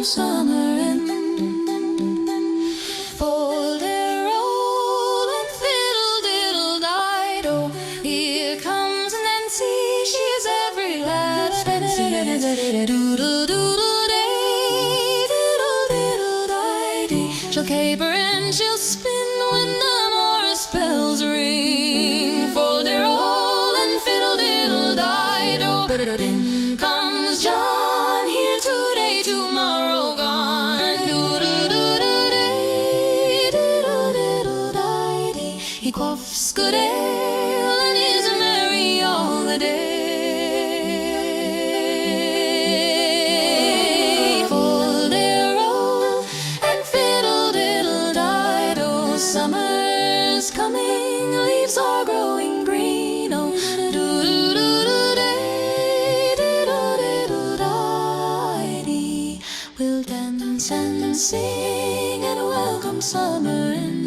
welcome summer in. Fol-de-rol and fiddle-diddle-dido, here comes Nancy, she's every lad's fancy. Doodle-doodle-day, diddle-diddle-di-dee. She'll caper and she'll spin when the Morris bells ring. Fol-de-rol and fiddle-diddle-dido, in comes John, here today, tomorrow gone. Doodle-doodle-day, diddle-diddle-di-dee. He quaffs good ale and is merry all the day. Fol-de-rol and fiddle-diddle-dido, summer's coming, leaves are growing green. Oh, do-do-do-do-day, diddle-diddle-di-dee. We'll dance and sing and welcome summer in.